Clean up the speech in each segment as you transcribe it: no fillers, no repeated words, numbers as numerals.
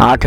8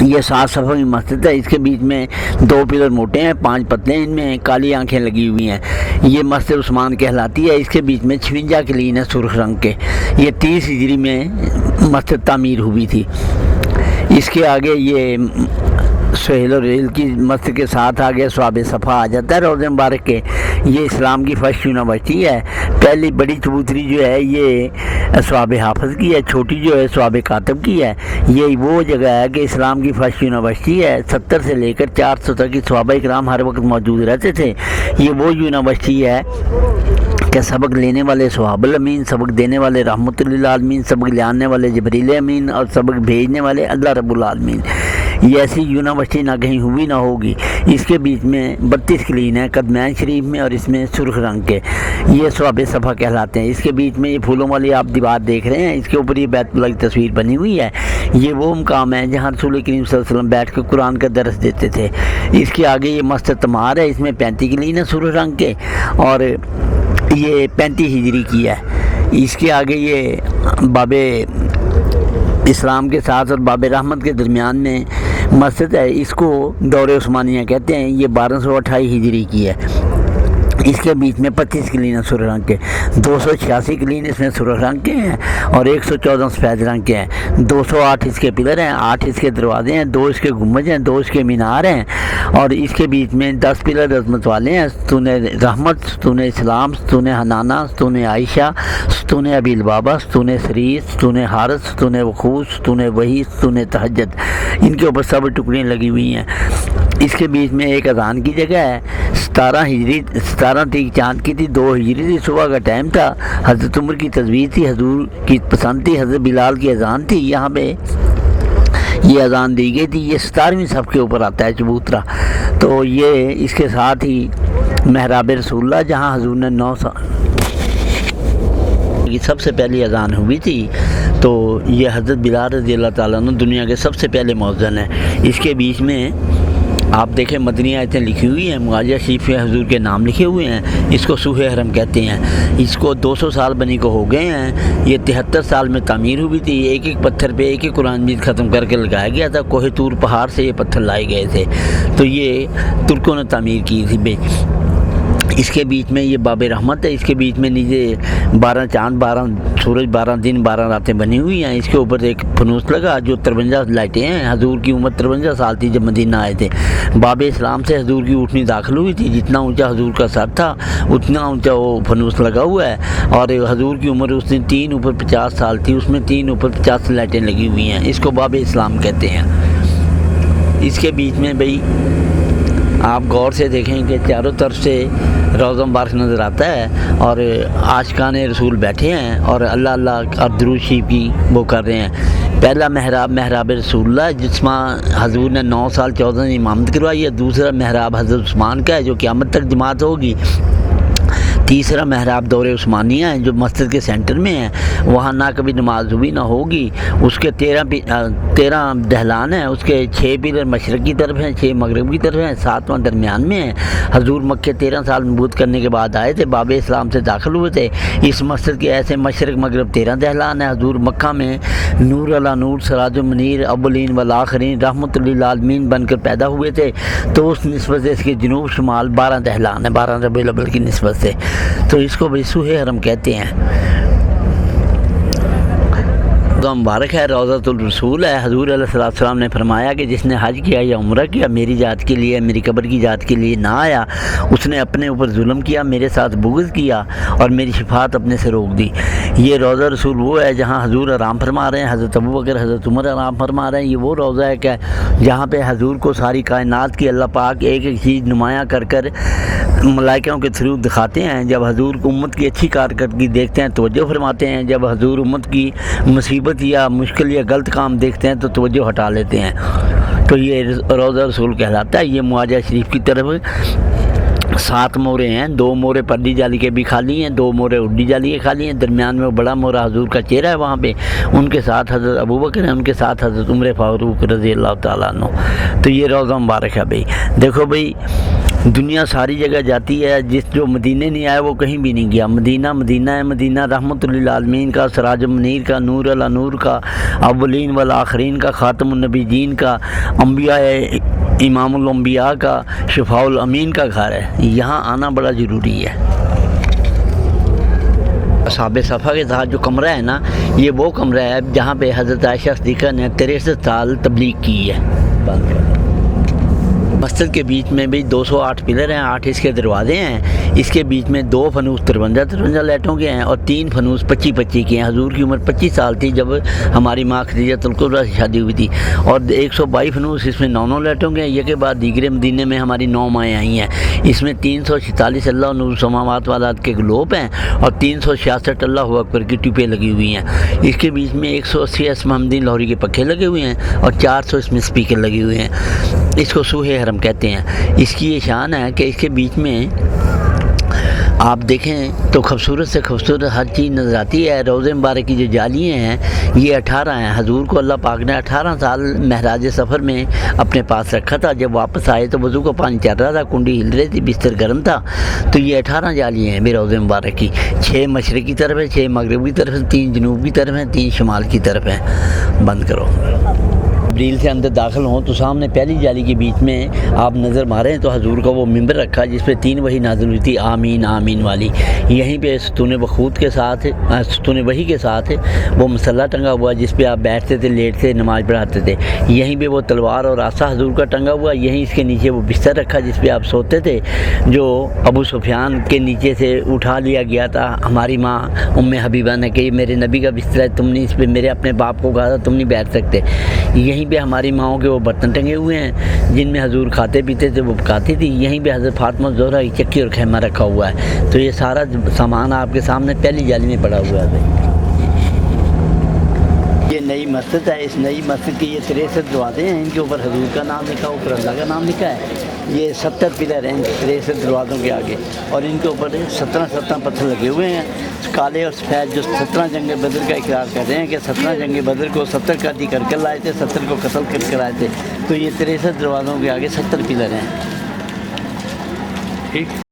یہ 7 صفوں کی مسجد ہے، اس کے بیچ میں 2 پلر موٹے ہیں، 5 پتلے ہیں، ان میں کالی آنکھیں لگی ہوئی ہیں۔ یہ مسجد عثمان کہلاتی ہے۔ اس کے بیچ میں 56 قلین ہیں سرخ رنگ کے۔ یہ 30 ہجری میں مسجد تعمیر ہوئی تھی۔ اس کے آگے یہ سہیل و ریل کی مسجد کے ساتھ آگے صواب صفا آ جاتا ہے روضہ مبارک کے۔ یہ اسلام کی فرسٹ یونیورسٹی ہے۔ پہلی بڑی چبوتری جو ہے یہ صواب حافظ کی ہے، چھوٹی جو ہے صواب کاتب کی ہے۔ یہ وہ جگہ ہے کہ اسلام کی فرسٹ یونیورسٹی ہے۔ 70 سے لے کر 400 تک کی صحابہ کرام ہر وقت موجود رہتے تھے۔ یہ وہ یونیورسٹی ہے کہ سبق لینے والے صحاب الامین، سبق دینے والے رحمت للعالمین، سبق لے آنے والے جبریل امین اور سبق بھیجنے والے اللہ رب العالمین۔ یہ ایسی یونیورسٹی نہ کہیں ہوئی نہ ہوگی۔ اس کے بیچ میں 32 قلین ہیں قدمین شریف میں، اور اس میں سرخ رنگ کے، یہ صواب صفا کہلاتے ہیں۔ اس کے بیچ میں یہ پھولوں والی آپ دیوار دیکھ رہے ہیں، اس کے اوپر یہ بیت اللہ کی تصویر بنی ہوئی ہے۔ یہ وہ مقام ہے جہاں رسول کریم صلی اللہ علیہ وسلم بیٹھ کے قرآن کا درس دیتے تھے۔ اس کے آگے یہ مسجد تمار ہے، اس میں 35 قلین ہیں سرخ رنگ کے، اور یہ 35 ہجری کی ہے۔ اس کے آگے یہ باب اسلام کے ساتھ اور باب رحمت کے درمیان میں مسجد ہے، اس کو دور عثمانیہ کہتے ہیں۔ یہ 1228 ہجری کی ہے۔ اس کے بیچ میں 25 قلین ہیں سرخ رنگ کے، 286 قلین اس میں سرخ رنگ کے ہیں، اور 114 سفید رنگ کے ہیں۔ 208 اس کے پلر ہیں، 8 اس کے دروازے ہیں، 2 اس کے گنبد ہیں، 2 اس کے مینار ہیں، اور اس کے بیچ میں 10 پلر عظمت والے ہیں: ستون رحمت، ستون اسلام، ستون حنانہ، ستون عائشہ، ستون ابی البابا، ستون سریر، ستون حارث، ستون وقوس، ستون وحی، ستون تہجد۔ ان کے اوپر سب ٹکڑیاں لگی ہوئی ہیں۔ اس کے بیچ میں ایک اذان کی جگہ ہے۔ 17 تھی، چاند کی تھی، 2 ہجری تھی، صبح کا ٹائم تھا، حضرت عمر کی تجویز تھی، حضور کی پسند تھی، حضرت بلال کی اذان تھی، یہاں پہ یہ اذان دی گئی تھی۔ یہ 17ویں صف کے اوپر آتا ہے چبوترا۔ تو یہ اس کے ساتھ ہی محراب رسول اللہ، جہاں حضور نے 9 سال کی سب سے پہلی اذان ہوئی تھی۔ تو یہ حضرت بلال رضی اللہ تعالیٰ عنہ دنیا کے سب سے پہلے مؤذن ہیں۔ اس کے بیچ میں آپ دیکھیں مدنی آیتیں لکھی ہوئی ہیں، معاجہ شریف میں حضور کے نام لکھے ہوئے ہیں۔ اس کو سوہ حرم کہتے ہیں۔ اس کو 200 سال بنی کو ہو گئے ہیں۔ یہ 73 سال میں تعمیر ہوئی تھی۔ ایک ایک پتھر پہ ایک ایک قرآن مجید ختم کر کے لگایا گیا تھا۔ کوہ طور پہاڑ سے یہ پتھر لائے گئے تھے، تو یہ ترکوں نے تعمیر کی تھی۔ اس کے بیچ میں یہ باب رحمت ہے۔ اس کے بیچ میں نیچے 12 چاند، 12 سورج، 12 دن، 12 راتیں بنی ہوئی ہیں۔ اس کے اوپر ایک فنوس لگا جو 53 لائٹیں ہیں۔ حضور کی عمر 53 سال تھی جب مدینہ آئے تھے۔ باب اسلام سے حضور کی اونٹنی داخل ہوئی تھی، جتنا اونچا حضور کا سر تھا اتنا اونچا وہ فنوس لگا ہوا ہے، اور حضور کی عمر اس دن 3 اوپر 50 سال تھی، اس میں 3 اوپر 50 لائٹیں لگی ہوئی ہیں۔ اس کو باب اسلام کہتے ہیں۔ اس کے بیچ میں بھئی آپ غور سے دیکھیں کہ چاروں طرف سے روضہ مبارک نظر آتا ہے، اور عاشقان رسول بیٹھے ہیں اور اللہ اللہ اور درود شریف کی وہ کر رہے ہیں۔ پہلا محراب محراب رسول اللہ، جس میں حضور نے 9 سال 14 دن امامت کروائی ہے۔ دوسرا محراب حضرت عثمان کا ہے جو قیامت تک جماعت ہوگی۔ تیسرا محراب دور عثمانیہ ہے جو مسجد کے سینٹر میں ہے، وہاں نہ کبھی نماز ہوئی نہ ہوگی۔ اس کے 13 دہلان ہیں، اس کے 6 پلر مشرق کی طرف ہیں، 6 مغرب کی طرف ہیں، 7واں درمیان میں ہے۔ حضور مکہ 13 سال نبوت کرنے کے بعد آئے تھے، باب اسلام سے داخل ہوئے تھے۔ اس مسجد کے ایسے مشرق مغرب 13 دہلان ہیں۔ حضور مکہ میں نور علی نور، سراج منیر، اولین والآخرین، رحمت للعالمین بن کر پیدا ہوئے تھے، تو اس نسبت سے اس کے جنوب شمال 12 دہلان ہیں، 12 ربیع الاول کی نسبت سے، تو اس کو بھی سوہ حرم کہتے ہیں۔ روضہ مبارک ہے، روضۃ الرسول ہے۔ حضور علیہ السلام نے فرمایا کہ جس نے حج کیا یا عمرہ کیا، میری ذات کے لیے، میری قبر کی ذات کے لیے نہ آیا، اس نے اپنے اوپر ظلم کیا، میرے ساتھ بغض کیا اور میری شفاعت اپنے سے روک دی۔ یہ روضہ رسول وہ ہے جہاں حضور آرام فرما رہے ہیں، حضرت ابوبکر حضرت عمر آرام فرما رہے ہیں۔ یہ وہ روضہ ہے کہ جہاں پہ حضور کو ساری کائنات کی اللہ پاک ایک ایک چیز نمایاں کر کر ملائکوں کے تھرو دکھاتے ہیں۔ جب حضور کو امت کی اچھی کارکردگی دیکھتے ہیں توجہ فرماتے ہیں، جب حضور امت کی مصیبت یا مشکل یا غلط کام دیکھتے ہیں تو توجہ ہٹا لیتے ہیں۔ تو یہ روضہ رسول کہلاتا ہے۔ یہ معاجہ شریف کی طرف 7 مورے ہیں، 2 مورے پردی جالی کے بھی خالی ہیں، 2 مورے اڈی جالی کے خالی ہیں، درمیان میں وہ بڑا مورا حضور کا چہرہ ہے وہاں پہ، ان کے ساتھ حضرت ابوبکر ہیں، ان کے ساتھ حضرت عمر فاروق رضی اللہ تعالیٰ عنہ۔ تو یہ روضہ مبارک ہے بھائی۔ دیکھو بھائی دنیا ساری جگہ جاتی ہے، جس جو مدینے نہیں آیا وہ کہیں بھی نہیں گیا۔ مدینہ مدینہ ہے، مدینہ رحمت للعالمین کا، سراج منیر کا، نور علی نور کا، اولین والآخرین کا، خاتم النبیین کا، انبیاء امام الانبیاء کا، شفاء الامین کا گھر ہے۔ یہاں آنا بڑا ضروری ہے۔ اصحاب صفا کے ساتھ جو کمرہ ہے نا، یہ وہ کمرہ ہے جہاں پہ حضرت عائشہ صدیقہ نے 63 سال تبلیغ کی ہے۔ مسجد کے بیچ میں بھی 208 پلر ہیں، 8 اس کے دروازے ہیں۔ اس کے بیچ میں 2 فنوس 53 لائٹوں کے ہیں اور 3 فنوس 25 کے ہیں۔ حضور کی عمر 25 سال تھی جب ہماری ماں خدیجہ الکبریٰ سے شادی ہوئی تھی، اور 122 فنوس اس میں 9 لائٹوں کے ہیں۔ یہ کے بعد دیگر مدینے میں ہماری 9 مائیں آئی ہیں۔ اس میں 346 اللہ نور السماوات والارض کے گلوب ہیں اور 366 اللہ اکبر کی ٹیپیں لگی ہوئی ہیں۔ اس کے بیچ میں 180 اسم محمدین لاہوری کے پکھے لگے ہوئے ہیں اور 400 اس میں سپیکر لگے ہوئے ہیں۔ اس کو سوہ حرم کہتے ہیں۔ اس کی یہ شان ہے کہ اس کے بیچ میں آپ دیکھیں تو خوبصورت سے خوبصورت ہر چیز نظر آتی ہے۔ روضہ مبارک کی جو جالیاں ہیں یہ 18 ہیں۔ حضور کو اللہ پاک نے 18 سال معراج سفر میں اپنے پاس رکھا تھا۔ جب واپس آئے تو وضو کا پانی چل رہا تھا، کنڈی ہل رہی تھی، بستر گرم تھا، تو یہ 18 جالیاں ہیں میرے روضہ مبارک کی۔ 6 مشرق کی طرف ہے، 6 مغرب کی طرف ہے، 3 جنوب کی طرف ہیں، 3 شمال کی طرف ہیں۔ بند کرو۔ جبریل سے اندر داخل ہوں تو سامنے پہلی جالی کے بیچ میں آپ نظر ماریں تو حضور کا وہ ممبر رکھا جس پہ 3 وحی نازل ہوئی تھی، آمین آمین والی۔ یہیں پہ ستون وقود کے ساتھ، ستون وحی کے ساتھ وہ مصلی ٹنگا ہوا جس پہ آپ بیٹھتے تھے، لیٹتے نماز پڑھاتے تھے۔ یہیں پہ وہ تلوار اور عصا حضور کا ٹنگا ہوا، یہیں اس کے نیچے وہ بستر رکھا جس پہ آپ سوتے تھے، جو ابو سفیان کے نیچے سے اٹھا لیا گیا تھا ہماری ماں ام حبیبہ نے کہ یہ میرے نبی کا بستر ہے، تم نے اس پہ میرے اپنے باپ کو کہا تھا تم نہیں بیٹھ سکتے۔ یہیں پہ ہماری ماؤں کے وہ برتن ٹنگے ہوئے ہیں جن میں حضور کھاتے پیتے تھے، وہ پکاتی تھی۔ یہیں پہ حضرت فاطمہ زہرا کی چکی اور خیمہ رکھا ہوا ہے۔ تو یہ سارا سامان آپ کے سامنے پہلی جالی میں پڑا ہوا ہے۔ یہ نئی مسجد ہے، اس نئی مسجد کی یہ 63 دروازے ہیں، ان کے اوپر حضور کا نام لکھا، اوپر اللہ کا نام لکھا ہے۔ یہ 70 پلر ہیں 63 دروازوں کے آگے، اور ان کے اوپر 17 پتھر لگے ہوئے ہیں کالے اور سفید، جو 17 جنگ بدر کا اقرار کر رہے ہیں کہ 17 جنگ بدر کو 70 قیدی کر کے لائے تھے، 70 کو قتل کر کے لائے تھے۔ تو یہ 63 دروازوں کے آگے 70 پلر ہیں۔ ٹھیک۔